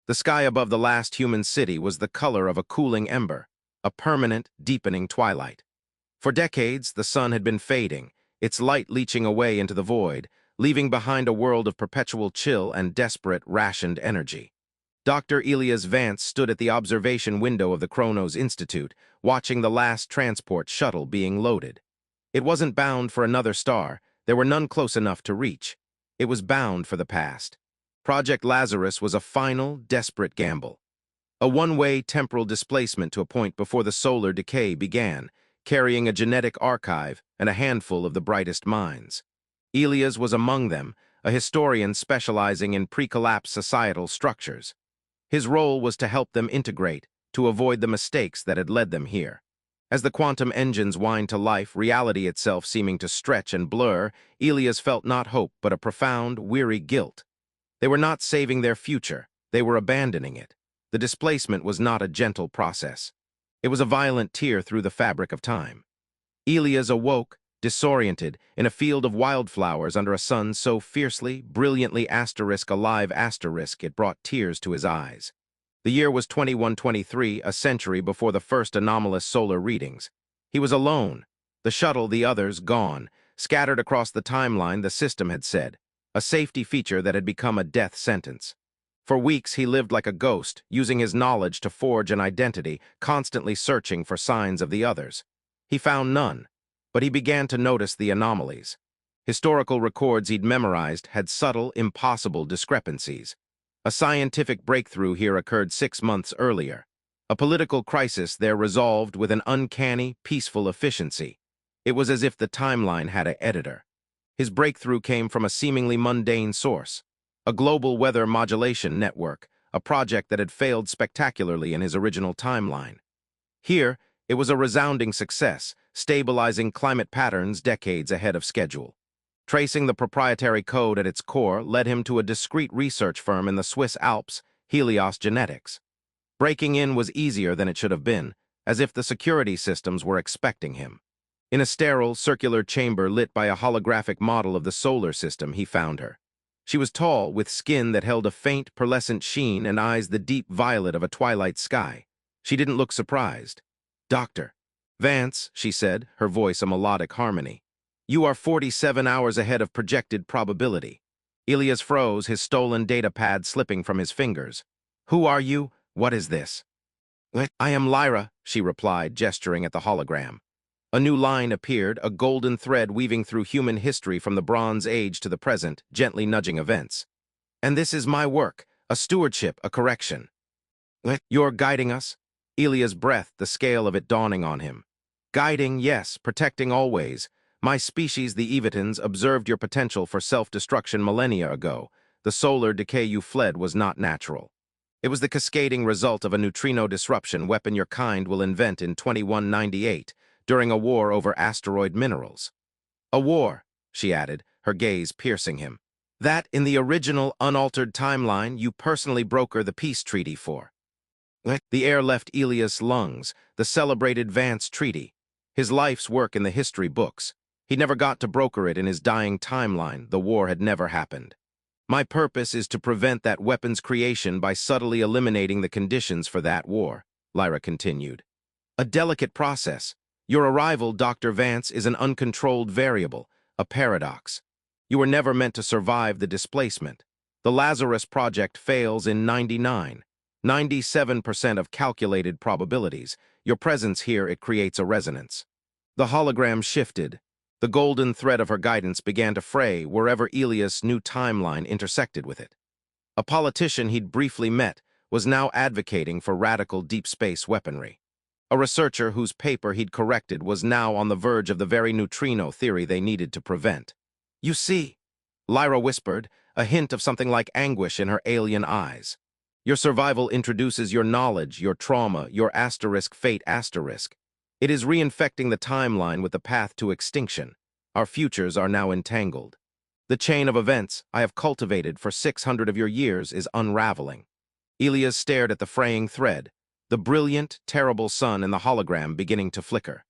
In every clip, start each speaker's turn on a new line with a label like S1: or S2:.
S1: The sky above the last human city was the color of a cooling ember, a permanent, deepening twilight. For decades, the sun had been fading, its light leaching away into the void, leaving behind a world of perpetual chill and desperate, rationed energy. Dr. Elias Vance stood at the observation window of the Kronos Institute, watching the last transport shuttle being loaded. It wasn't bound for another star. There were none close enough to reach. It was bound for the past. Project Lazarus was a final, desperate gamble. A one-way temporal displacement to a point before the solar decay began, carrying a genetic archive and a handful of the brightest minds. Elias was among them, a historian specializing in pre-collapse societal structures. His role was to help them integrate, to avoid the mistakes that had led them here. As the quantum engines whined to life, reality itself seeming to stretch and blur, Elias felt not hope but a profound, weary guilt. They were not saving their future, they were abandoning it. The displacement was not a gentle process. It was a violent tear through the fabric of time. Elias awoke, disoriented, in a field of wildflowers under a sun so fiercely, brilliantly alive it brought tears to his eyes. The year was 2123, a century before the first anomalous solar readings. He was alone. The shuttle, the others, gone, scattered across the timeline, the system had said, a safety feature that had become a death sentence. For weeks he lived like a ghost, using his knowledge to forge an identity, constantly searching for signs of the others. He found none, but he began to notice the anomalies. Historical records he'd memorized had subtle, impossible discrepancies. A scientific breakthrough here occurred 6 months earlier. A political crisis there resolved with an uncanny, peaceful efficiency. It was as if the timeline had an editor. His breakthrough came from a seemingly mundane source, a global weather modulation network, a project that had failed spectacularly in his original timeline. Here, it was a resounding success, stabilizing climate patterns decades ahead of schedule. Tracing the proprietary code at its core led him to a discreet research firm in the Swiss Alps, Helios Genetics. Breaking in was easier than it should have been, as if the security systems were expecting him. In a sterile, circular chamber lit by a holographic model of the solar system, he found her. She was tall, with skin that held a faint, pearlescent sheen and eyes the deep violet of a twilight sky. She didn't look surprised. "Doctor Vance," she said, her voice a melodic harmony. "You are 47 hours ahead of projected probability." Elias froze, his stolen data pad slipping from his fingers. "Who are you? What is this?" "I am Lyra," she replied, gesturing at the hologram. A new line appeared, a golden thread weaving through human history from the Bronze Age to the present, gently nudging events. "And this is my work, a stewardship, a correction." "You're guiding us?" Elia's breath, the scale of it dawning on him. "Guiding, yes, protecting always. My species, the Evitans, observed your potential for self-destruction millennia ago. The solar decay you fled was not natural. It was the cascading result of a neutrino disruption weapon your kind will invent in 2198, during a war over asteroid minerals." "A war," she added, her gaze piercing him. "That, in the original, unaltered timeline, you personally broker the peace treaty for." The air left Elias' lungs, the celebrated Vance Treaty. His life's work in the history books. He never got to broker it in his dying timeline. The war had never happened. "My purpose is to prevent that weapon's creation by subtly eliminating the conditions for that war," Lyra continued. "A delicate process. Your arrival, Dr. Vance, is an uncontrolled variable, a paradox. You were never meant to survive the displacement. The Lazarus Project fails in 97% of calculated probabilities. Your presence here, it creates a resonance." The hologram shifted. The golden thread of her guidance began to fray wherever Elias' new timeline intersected with it. A politician he'd briefly met was now advocating for radical deep space weaponry. A researcher whose paper he'd corrected was now on the verge of the very neutrino theory they needed to prevent. "You see," Lyra whispered, a hint of something like anguish in her alien eyes. "Your survival introduces your knowledge, your trauma, your fate asterisk. It is reinfecting the timeline with the path to extinction. Our futures are now entangled. The chain of events I have cultivated for 600 of your years is unraveling." Elias stared at the fraying thread, the brilliant, terrible sun in the hologram beginning to flicker.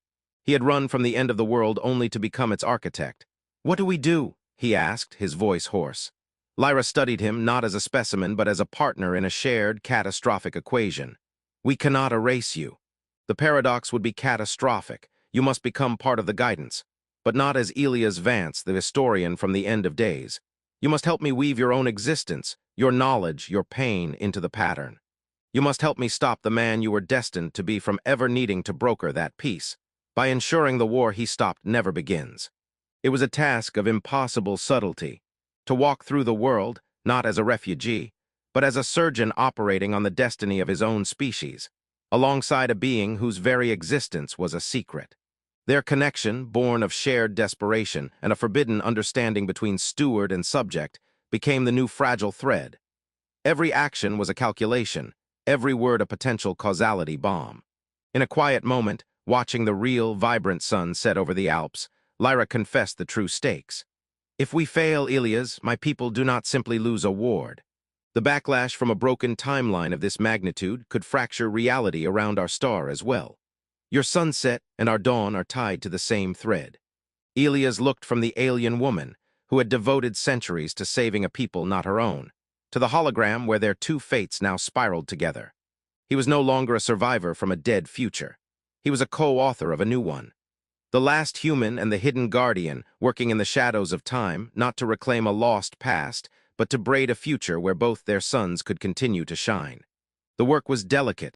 S1: He had run from the end of the world only to become its architect. "What do we do?" he asked, his voice hoarse. Lyra studied him not as a specimen but as a partner in a shared, catastrophic equation. We cannot erase you. The paradox would be catastrophic. You must become part of the guidance, but not as Elias Vance, the historian from the end of days. You must help me weave your own existence, your knowledge, your pain into the pattern. You must help me stop the man you were destined to be from ever needing to broker that peace, by ensuring the war he stopped never begins. It was a task of impossible subtlety, to walk through the world, not as a refugee, but as a surgeon operating on the destiny of his own species, alongside a being whose very existence was a secret. Their connection, born of shared desperation and a forbidden understanding between steward and subject, became the new fragile thread. Every action was a calculation, every word a potential causality bomb. In a quiet moment, watching the real, vibrant sun set over the Alps, Lyra confessed the true stakes. If we fail, Elias, my people do not simply lose a ward. The backlash from a broken timeline of this magnitude could fracture reality around our star as well. Your sunset and our dawn are tied to the same thread. Elias looked from the alien woman, who had devoted centuries to saving a people not her own, to the hologram where their two fates now spiraled together. He was no longer a survivor from a dead future. He was a co-author of a new one. The last human and the hidden guardian, working in the shadows of time, not to reclaim a lost past, but to braid a future where both their suns could continue to shine. The work was delicate,